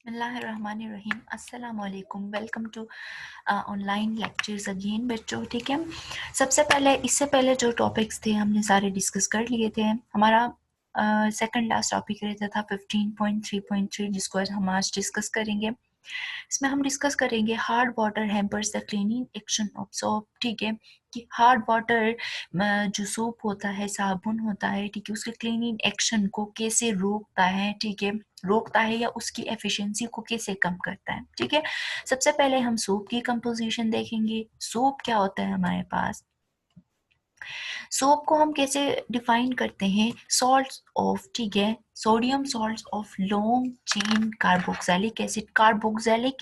बिस्मिल्लाहिर्रहमानिर्रहीम अस्सलाम वालेकुम। Welcome to online lectures again बच्चों। ठीक है, सबसे पहले इससे पहले जो टॉपिक्स थे हमने सारे डिस्कस कर लिए थे। हमारा सेकंड लास्ट टॉपिक रहता था 15.3.3 जिसको आज हम आज डिस्कस करेंगे। इसमें हम डिस्कस करेंगे hard water hampers the cleaning action of soap. ठीक है, कि हार्ड वाटर जो सोप होता है, साबुन होता है, ठीक है, उसके क्लीनिंग एक्शन को कैसे रोकता है, ठीक है, रोकता है या उसकी एफिशिएंसी को कैसे कम करता है। ठीक है, सबसे पहले हम सोप की कंपोजिशन देखेंगे। सोप क्या होता है हमारे पास, सोप को हम कैसे डिफाइन करते हैं, सॉल्ट्स ऑफ, ठीक है, sodium salts of long chain carboxylic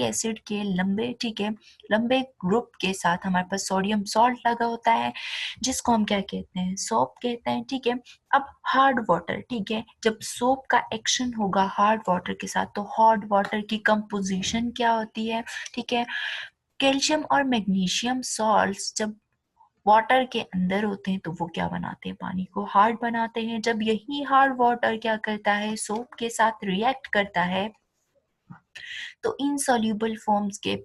acid के लंबे, ठीक है, लंबे ग्रुप के साथ हमारे पास सोडियम सॉल्ट लगा होता है जिसको हम क्या कहते हैं, सोप कहते हैं। ठीक है, अब हार्ड वाटर, ठीक है, जब सोप का एक्शन होगा हार्ड वाटर के साथ तो हार्ड वाटर की कंपोजिशन क्या होती है, ठीक है, कैल्शियम और मैग्नीशियम सॉल्ट्स जब वाटर के अंदर होते हैं तो वो क्या बनाते हैं, पानी को हार्ड बनाते हैं। जब यही हार्ड वाटर क्या करता है, सोप के साथ रिएक्ट करता है तो इनसॉल्युबल फॉर्म्स के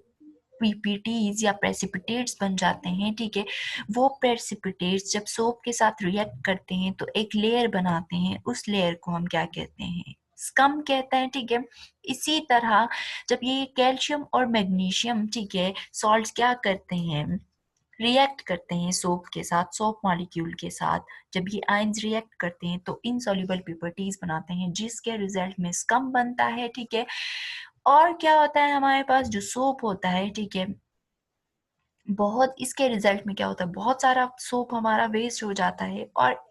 पीपीटीज या प्रेसिपिटेट्स बन जाते हैं। ठीक है, वो प्रेसिपिटेट्स जब सोप के साथ रिएक्ट करते हैं तो एक लेयर बनाते हैं, उस लेयर को हम क्या कहते हैं, स्कम कहते हैं। ठीक है, इसी तरह जब ये कैल्शियम और मैग्नीशियम, ठीक है, सॉल्ट्स क्या करते हैं, रिएक्ट करते हैं सोप के साथ, सोप मॉलिक्यूल के साथ, जब ये आयंस रिएक्ट करते हैं तो इनसॉल्युबल प्रॉपर्टीज बनाते हैं जिसके रिजल्ट में स्कम बनता है। ठीक है, और क्या होता है हमारे पास जो सोप होता है, ठीक है, बहुत इसके रिजल्ट में क्या होता है, बहुत सारा सोप हमारा वेस्ट हो जाता है और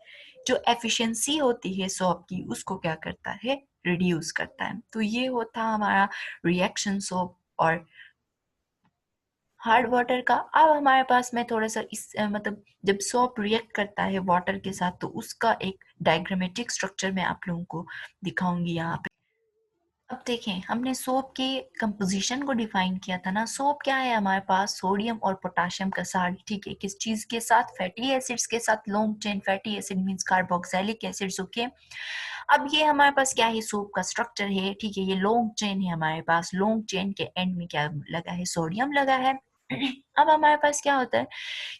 जो एफिशिएंसी होती है सोप की उसको क्या करता है, रिड्यूस करता है। तो ये होता हमारा रिएक्शन सोप और हार्ड वाटर का। अब हमारे पास में थोड़ा सा इस मतलब जब सोप रिएक्ट करता है वाटर के साथ तो उसका एक डायग्रामेटिक स्ट्रक्चर मैं आप लोगों को दिखाऊंगी यहाँ पे। अब देखें, हमने सोप के कंपोजिशन को डिफाइन किया था ना। सोप क्या है हमारे पास, सोडियम और पोटाशियम का साल्ट, ठीक है, किस चीज के साथ, फैटी एसिड्स के साथ, long chain fatty acid means carboxylic acids. Okay, अब ये हमारे पास क्या है, सोप का स्ट्रक्चर है, ठीक है, ये लॉन्ग चेन है हमारे पास, लॉन्ग चेन के एंड में क्या लगा है, सोडियम लगा है। अब हमारे पास क्या होता है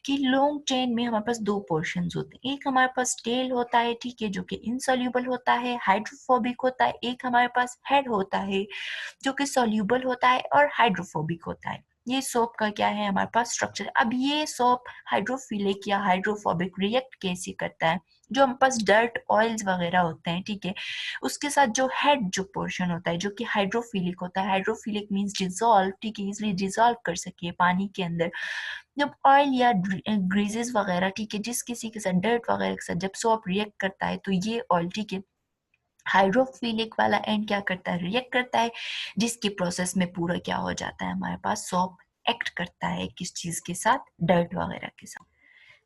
कि लॉन्ग चेन में हमारे पास दो पोर्शंस होते हैं, एक हमारे पास टेल होता है, ठीक है, जो कि इनसॉल्युबल होता है, हाइड्रोफोबिक होता है, एक हमारे पास हेड होता है जो कि सॉल्युबल होता है और हाइड्रोफोबिक होता है। ये सोप का क्या है हमारे पास स्ट्रक्चर। अब ये सोप हाइड्रोफिलिक या हाइड्रोफोबिक रिएक्ट कैसे करता है, जो हमारे पास डर्ट ऑयल्स वगैरह होते हैं, ठीक है, उसके साथ जो हेड जो पोर्शन होता है जो कि हाइड्रोफिलिक होता है, हाइड्रोफिलिक मींस डिजोल्व, ठीक है, इजिली डिजोल्व कर सके पानी के अंदर। जब ऑयल या ग्रीजेस वगैरह, ठीक है, जिस किसी के साथ डर्ट वगैरह के साथ जब सोप रिएक्ट करता है तो ये ऑयल, ठीक है, हाइड्रोफिलिक वाला एंड क्या करता है, रिएक्ट करता है, जिसकी प्रोसेस में पूरा क्या हो जाता है, हमारे पास सोप एक्ट करता है किस चीज के साथ, डर्ट वगैरह के साथ।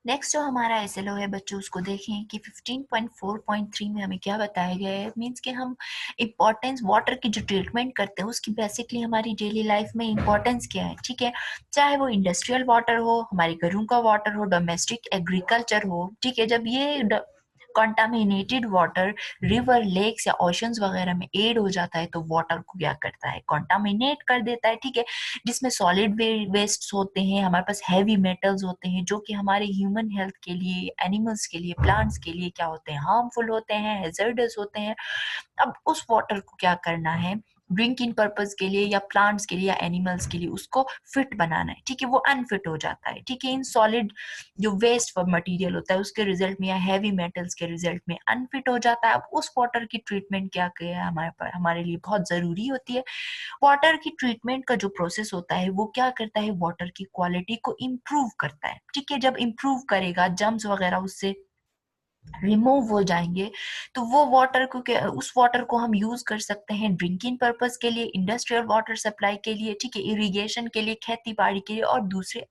नेक्स्ट जो हमारा एसएलओ है बच्चों, उसको देखें कि 15.4.3 में हमें क्या बताया गया है, मींस कि हम इंपॉर्टेंस वाटर की जो ट्रीटमेंट करते हैं उसकी बेसिकली हमारी डेली लाइफ में इंपॉर्टेंस क्या है। ठीक है, चाहे वो इंडस्ट्रियल वाटर हो, हमारे घरों का वाटर हो, डोमेस्टिक एग्रीकल्चर हो, ठीक है, जब ये कंटामिनेटेड वाटर रिवर, लेक्स या ओशंस वगैरह में एड हो जाता है तो वाटर को क्या करता है, कंटामिनेट कर देता है। ठीक है, जिसमें सॉलिड वेस्ट होते हैं, हमारे पास हैवी मेटल्स होते हैं जो कि हमारे ह्यूमन हेल्थ के लिए, एनिमल्स के लिए, प्लांट्स के लिए क्या होते हैं, हार्मफुल होते हैं, हैजर्डस होते हैं। अब उस वाटर को क्या करना है, ड्रिंकिंग पर्पज के लिए या प्लांट्स के लिए या एनिमल्स के लिए उसको फिट बनाना है। ठीक है, वो अनफिट हो जाता है। ठीक है, इन सॉलिड जो वेस्ट मटेरियल होता है उसके रिजल्ट में या हैवी मेटल्स के रिजल्ट में अनफिट हो जाता है। अब उस वाटर की ट्रीटमेंट क्या है हमारे पर, हमारे लिए बहुत जरूरी होती है। वाटर की ट्रीटमेंट का जो प्रोसेस होता है वो क्या करता है, वाटर की क्वालिटी को इम्प्रूव करता है। ठीक है, जब इम्प्रूव करेगा, जम्स वगैरह उससे रिमूव हो जाएंगे तो वो वाटर को उस वाटर को हम यूज कर सकते हैं ड्रिंकिंग पर्पस के लिए, इंडस्ट्रियल वाटर सप्लाई के लिए, ठीक है, इरिगेशन के लिए, खेती बाड़ी के लिए और दूसरे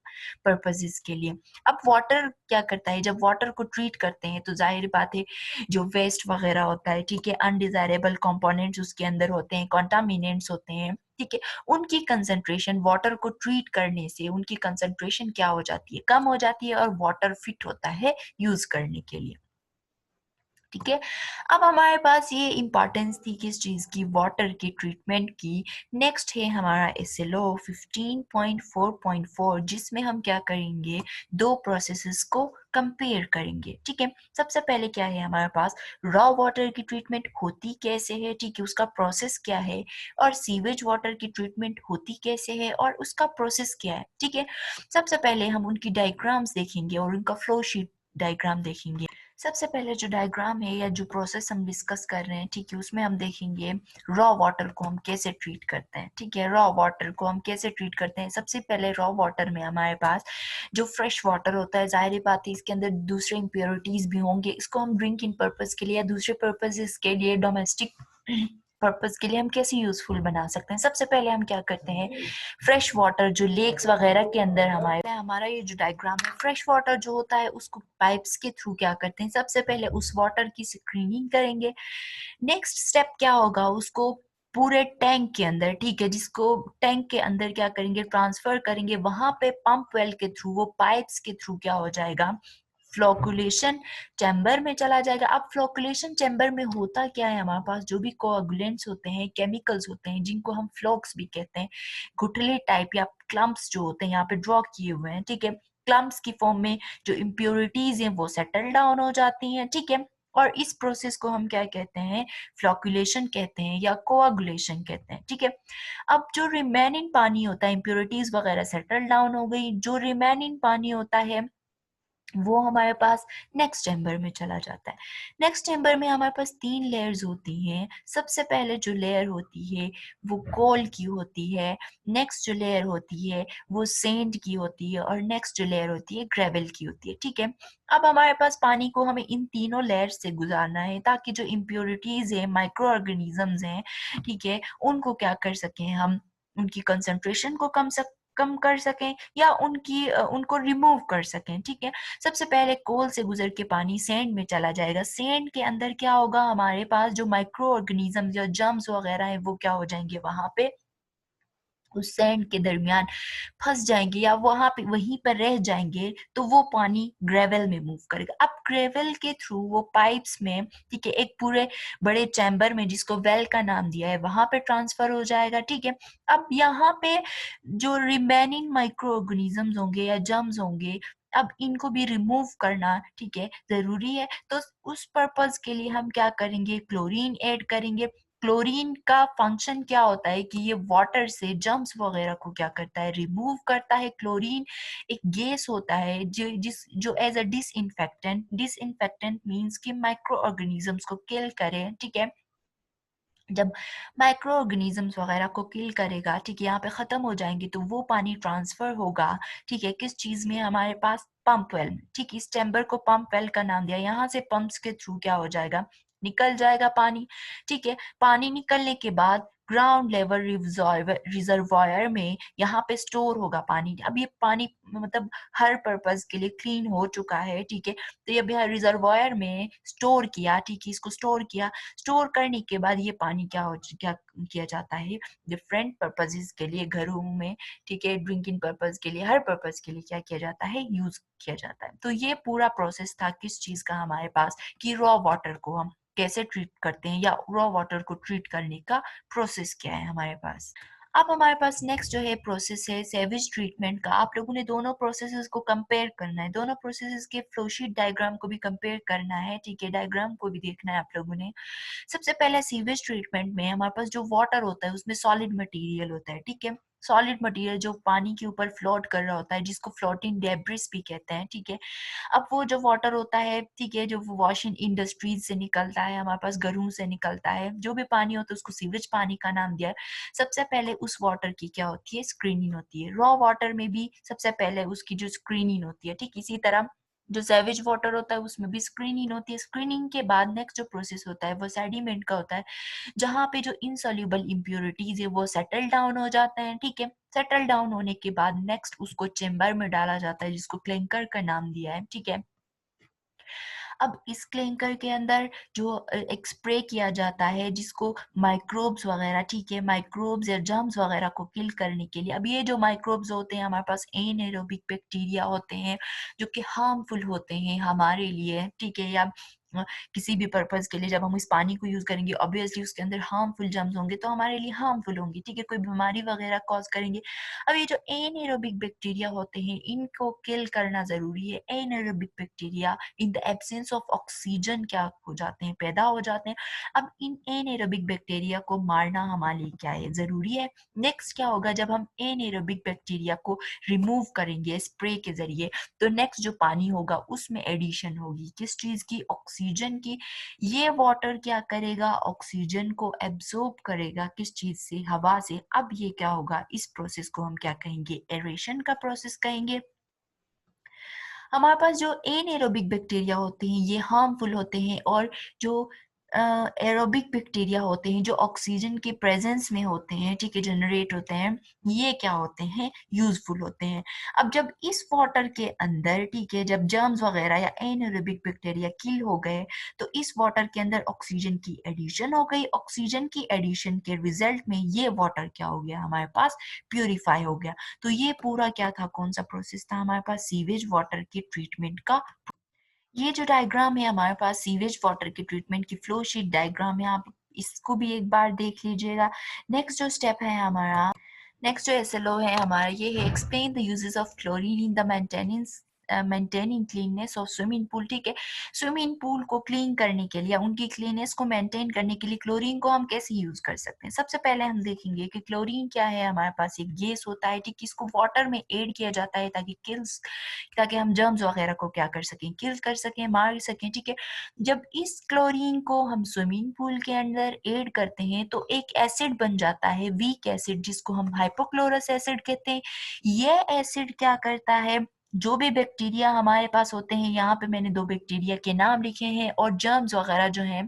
पर्पसेस के लिए। अब वाटर क्या करता है, जब वाटर को ट्रीट करते हैं तो जाहिर बात है जो वेस्ट वगैरह होता है, ठीक है, अनडिजायरेबल कंपोनेंट्स उसके अंदर होते हैं, कंटामिनेंट्स होते हैं, ठीक है, उनकी कंसंट्रेशन वाटर को ट्रीट करने से उनकी कंसंट्रेशन क्या हो जाती है, कम हो जाती है और वाटर फिट होता है यूज करने के लिए। ठीक है। अब हमारे पास ये इम्पोर्टेंस थी किस चीज़ की, वाटर की ट्रीटमेंट की। नेक्स्ट है हमारा एसएलओ 15.4.4, जिसमें हम क्या करेंगे, दो प्रोसेसेस को कंपेयर करेंगे। ठीक है, सबसे पहले क्या है हमारे पास, रॉ वाटर की ट्रीटमेंट होती कैसे है, ठीक है, उसका प्रोसेस क्या है, और सीवेज वाटर की ट्रीटमेंट होती कैसे है और उसका प्रोसेस क्या है। ठीक है, सबसे पहले हम उनकी डायग्राम्स देखेंगे और उनका फ्लो शीट डायग्राम देखेंगे। सबसे पहले जो डायग्राम है या जो प्रोसेस हम डिस्कस कर रहे हैं, ठीक है, उसमें हम देखेंगे रॉ वाटर को हम कैसे ट्रीट करते हैं। ठीक है, रॉ वाटर को हम कैसे ट्रीट करते हैं, सबसे पहले रॉ वाटर में हमारे पास जो फ्रेश वाटर होता है, ज़ाहिर बात है इसके अंदर दूसरे इम्प्योरिटीज भी होंगे, इसको हम ड्रिंकिंग पर्पज के लिए या दूसरे पर्पजेस के लिए, डोमेस्टिक पर्पज के लिए हम कैसे यूजफुल बना सकते हैं। सबसे पहले हम क्या करते हैं, फ्रेश वाटर जो लेक्स वगैरह के अंदर हमारा ये जो डायग्राम है, फ्रेश वाटर जो होता है उसको पाइप्स के थ्रू क्या करते हैं, सबसे पहले उस वाटर की स्क्रीनिंग करेंगे। नेक्स्ट स्टेप क्या होगा, उसको पूरे टैंक के अंदर, ठीक है, जिसको टैंक के अंदर क्या करेंगे, ट्रांसफर करेंगे, वहां पे पंप वेल के थ्रू, वो पाइप्स के थ्रू क्या हो जाएगा, फ्लोकुलेशन चैम्बर में चला जाएगा। अब फ्लोकुलेशन चैम्बर में होता क्या है, हमारे पास जो भी कोआगुलेंट्स होते हैं, केमिकल्स होते हैं, जिनको हम फ्लोक्स भी कहते हैं, गुठली टाइप या क्लम्प्स जो होते हैं यहाँ पे ड्रॉ किए हुए हैं। ठीक है, क्लम्प्स की फॉर्म में जो इम्प्योरिटीज हैं वो सेटल डाउन हो जाती हैं। ठीक है, और इस प्रोसेस को हम क्या कहते हैं, फ्लोकुलेशन कहते हैं या कोआगुलेशन कहते हैं। ठीक है, अब जो रिमेनिंग पानी होता है, इम्प्योरिटीज वगैरह सेटल डाउन हो गई, जो रिमेनिंग पानी होता है वो हमारे पास नेक्स्ट चैम्बर में चला जाता है। नेक्स्ट चैम्बर में हमारे पास तीन लेयर्स होती हैं। सबसे पहले जो लेयर होती है वो कोल की होती है, नेक्स्ट जो लेयर होती है वो सेंड की होती है, और नेक्स्ट जो लेयर होती है ग्रेवल की होती है। ठीक है, अब हमारे पास पानी को हमें इन तीनों लेयर से गुजारना है ताकि जो इम्प्योरिटीज है, माइक्रो ऑर्गेनिजम्स हैं, ठीक है, उनको क्या कर सकें हम, उनकी कंसंट्रेशन को कम कर सकें या उनको रिमूव कर सकें। ठीक है, सबसे पहले कोल से गुजर के पानी सैंड में चला जाएगा। सैंड के अंदर क्या होगा, हमारे पास जो माइक्रो ऑर्गेनिज्म या जर्म्स वगैरह है वो क्या हो जाएंगे, वहां पे उस सैंड के दरमियान फंस जाएंगे या वहां पे वहीं पर रह जाएंगे, तो वो पानी ग्रेवल में मूव करेगा। अब ग्रेवल के थ्रू वो पाइप्स में, ठीक है, एक पूरे बड़े चैम्बर में जिसको वेल का नाम दिया है वहां पे ट्रांसफर हो जाएगा। ठीक है, अब यहाँ पे जो रिमेनिंग माइक्रो ऑर्गेनिजम्स होंगे या जर्म्स होंगे, अब इनको भी रिमूव करना, ठीक है, जरूरी है। तो उस पर्पज के लिए हम क्या करेंगे, क्लोरीन ऐड करेंगे। क्लोरीन का फंक्शन क्या होता है कि ये वाटर से जर्म्स वगैरह को क्या करता है, रिमूव करता है। क्लोरीन एक गैस होता है जो as a disinfectant, disinfectant means कि माइक्रो ऑर्गेनिजम्स को किल करे। ठीक है, जब माइक्रो ऑर्गेनिजम्स वगैरह को किल करेगा, ठीक है, यहाँ पे खत्म हो जाएंगे, तो वो पानी ट्रांसफर होगा, ठीक है, किस चीज में, हमारे पास पंप वेल में। ठीक, इस चैम्बर को पंप वेल का नाम दिया, यहाँ से पंप्स के थ्रू क्या हो जाएगा, निकल जाएगा पानी। ठीक है, पानी निकलने के बाद ग्राउंड लेवल रिजर्वायर में यहाँ पे स्टोर होगा पानी। अब ये पानी मतलब हर पर्पज के लिए क्लीन हो चुका है। ठीक है, तो ये अभी रिजर्वायर में स्टोर किया, ठीक है, इसको स्टोर किया। स्टोर करने के बाद ये पानी क्या किया जाता है, डिफरेंट पर्पजेस के लिए, घरों में, ठीक है, ड्रिंकिंग पर्पज के लिए, हर पर्पज के लिए क्या किया जाता है, यूज किया जाता है। तो ये पूरा प्रोसेस था किस चीज का हमारे पास, कि रॉ वाटर को हम कैसे ट्रीट करते हैं या रॉ वाटर को ट्रीट करने का प्रोसेस क्या है हमारे पास। अब हमारे पास नेक्स्ट जो है प्रोसेस है सेवेज ट्रीटमेंट का। आप लोगों ने दोनों प्रोसेसेस को कंपेयर करना है, दोनों प्रोसेसेस के फ्लोशीट डायग्राम को भी कंपेयर करना है। ठीक है, डायग्राम को भी देखना है आप लोगों ने। सबसे पहले सीवेज ट्रीटमेंट में हमारे पास जो वाटर होता है उसमें सॉलिड मटेरियल होता है। ठीक है, सॉलिड मटेरियल जो पानी के ऊपर फ्लोट कर रहा होता है, जिसको फ्लोटिंग डेब्रिस भी कहते हैं। ठीक है, अब वो जो वाटर होता है, ठीक है, जो वॉशिंग इंडस्ट्रीज से निकलता है, हमारे पास घरों से निकलता है, जो भी पानी होता है उसको सीवेज पानी का नाम दिया है। सबसे पहले उस वाटर की क्या होती है, स्क्रीनिंग होती है। रॉ वाटर में भी सबसे पहले उसकी जो स्क्रीनिंग होती है, ठीक इसी तरह जो सेवेज वाटर होता है उसमें भी स्क्रीनिंग होती है। स्क्रीनिंग के बाद नेक्स्ट जो प्रोसेस होता है वो सेडिमेंट का होता है, जहाँ पे जो इनसॉल्युबल इम्प्योरिटीज है वो सेटल डाउन हो जाते हैं। ठीक है, सेटल डाउन होने के बाद नेक्स्ट उसको चेम्बर में डाला जाता है, जिसको क्लिंकर का नाम दिया है। ठीक है, अब इस क्लिंकर के अंदर जो एक स्प्रे किया जाता है, जिसको माइक्रोब्स वगैरह, ठीक है, माइक्रोब्स या जर्म्स वगैरह को किल करने के लिए। अब ये जो माइक्रोब्स होते हैं, हमारे पास एनएरोबिक बैक्टीरिया होते हैं जो कि हार्मफुल होते हैं हमारे लिए, ठीक है, या किसी भी पर्पज़ के लिए जब हम इस पानी को यूज़ करेंगे ऑब्वियसली उसके अंदर हार्मफुल जर्म्स होंगे तो हमारे लिए हार्मफुल होंगी, ठीक है? कोई बीमारी वगैरह कॉज़ करेंगे। अब ये जो एनाएरोबिक बैक्टीरिया होते हैं इनको किल करना ज़रूरी है। Anaerobic bacteria in the absence of oxygen क्या हो जाते हैं, पैदा हो जाते हैं। अब इन एनाएरोबिक बैक्टीरिया को मारना हमारे लिए क्या है, ज़रूरी है। नेक्स्ट क्या होगा जब हम एनाएरोबिक बैक्टीरिया को रिमूव करेंगे स्प्रे के ज़रिए, तो नेक्स्ट जो पानी होगा उसमें एडिशन होगी किस चीज़ की, ऑक्सीजन की। ये वाटर क्या करेगा, ऑक्सीजन को एब्जॉर्ब करेगा किस चीज़ से, हवा से। अब ये क्या होगा, इस प्रोसेस को हम क्या कहेंगे, एरेशन का प्रोसेस कहेंगे। हमारे पास जो एनाएरोबिक बैक्टीरिया होते हैं ये हार्मफुल होते हैं और जो एरोबिक बैक्टीरिया होते हैं जो ऑक्सीजन के प्रेजेंस में होते हैं, ठीक है, जनरेट होते हैं, ये क्या होते हैं, यूजफुल होते हैं। अब जब इस वाटर के अंदर, ठीक है, जब जर्म्स वगैरह या एनाएरोबिक बैक्टीरिया किल हो गए तो इस वाटर के अंदर ऑक्सीजन की एडिशन हो गई। ऑक्सीजन की एडिशन के रिजल्ट में ये वाटर क्या हो गया, हमारे पास प्यूरिफाई हो गया। तो ये पूरा क्या था, कौन सा प्रोसेस था हमारे पास, सीवेज वाटर की ट्रीटमेंट का। ये जो डायग्राम है हमारे पास सीवेज वाटर की ट्रीटमेंट की फ्लो शीट डायग्राम है, आप इसको भी एक बार देख लीजिएगा। नेक्स्ट जो स्टेप है हमारा, नेक्स्ट जो एसएलओ है हमारा, ये है explain the uses of chlorine in the maintenance maintaining cleanness of swimming pool, ठीक है। स्विमिंग पूल को क्लीन करने के लिए, उनकी क्लीननेस को मेंटेन करने के लिए क्लोरीन को हम कैसे यूज कर सकते हैं। सबसे पहले हम देखेंगे कि क्लोरीन क्या है, हमारे पास एक गैस होता है, ठीक, इसको वाटर में ऐड किया जाता है ताकि हम जर्म्स वगैरह को क्या कर सकें, किल कर सकें, मार सकें, ठीक है। जब इस क्लोरीन को हम स्विमिंग पूल के अंदर ऐड करते हैं तो एक एसिड बन जाता है, वीक एसिड, जिसको हम हाइपोक्लोरस एसिड कहते हैं। ये एसिड क्या करता है, जो भी बैक्टीरिया हमारे पास होते हैं, यहाँ पे मैंने 2 बैक्टीरिया के नाम लिखे हैं और जर्म्स वगैरह जो हैं,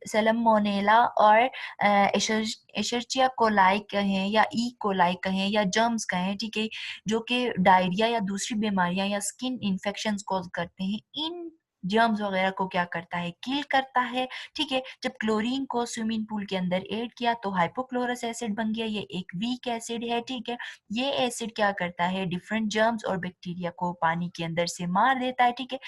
सैलमोनेला और एशर्चिया कोलाई कहें या ई कोलाई कहें या जर्म्स कहें, ठीक है, जो कि डायरिया या दूसरी बीमारियां या स्किन इन्फेक्शंस कॉज करते हैं, इन जर्म्स वगैरह को क्या करता है, किल करता है, ठीक है। जब क्लोरीन को स्विमिंग पूल के अंदर ऐड किया तो हाइपोक्लोरस एसिड बन गया, ये एक वीक एसिड है, ठीक है। ये एसिड क्या करता है, डिफरेंट जर्म्स और बैक्टीरिया को पानी के अंदर से मार देता है, ठीक है।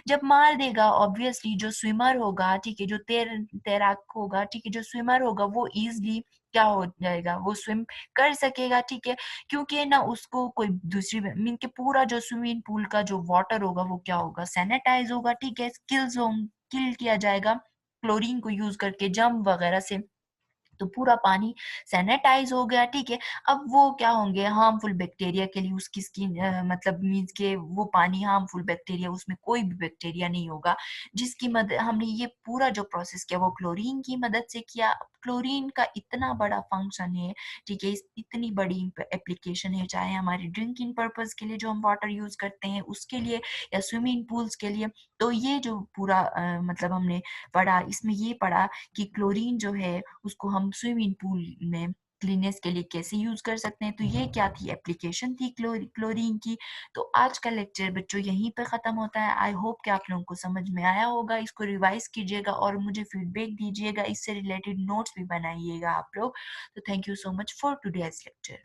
जब मार देगा ऑब्वियसली जो स्विमर होगा, ठीक है, जो तैराक होगा, ठीक है, जो स्विमर होगा वो इजिली क्या हो जाएगा, वो स्विम कर सकेगा, ठीक है, क्योंकि ना उसको कोई दूसरी मीन के पूरा जो स्विमिंग पूल का जो वाटर होगा वो क्या होगा, सैनिटाइज होगा, ठीक है, किल किया जाएगा क्लोरीन को यूज करके जर्म वगैरह से। तो पूरा पानी सैनिटाइज हो गया, ठीक है। अब वो क्या होंगे, हार्मफुल बैक्टीरिया के लिए उसकी स्किन मतलब मीन्स के वो पानी हार्मफुल बैक्टीरिया, उसमें कोई भी बैक्टीरिया नहीं होगा, जिसकी मदद हमने ये पूरा जो प्रोसेस किया वो क्लोरीन की मदद से किया। क्लोरीन का इतना बड़ा फंक्शन है, ठीक है, इतनी बड़ी एप्लीकेशन है, चाहे हमारे ड्रिंकिंग पर्पज के लिए जो हम वाटर यूज करते हैं उसके लिए या स्विमिंग पूल्स के लिए। तो ये जो पूरा मतलब हमने पढ़ा, इसमें ये पढ़ा कि क्लोरीन जो है उसको हम स्विमिंग पूल में क्लीनेस के लिए कैसे यूज कर सकते हैं। तो ये क्या थी, एप्लीकेशन थी क्लोरीन की। तो आज का लेक्चर बच्चों यहीं पे खत्म होता है। आई होप कि आप लोगों को समझ में आया होगा। इसको रिवाइज कीजिएगा और मुझे फीडबैक दीजिएगा, इससे रिलेटेड नोट्स भी बनाइएगा आप लोग। तो thank you so much for today's lecture.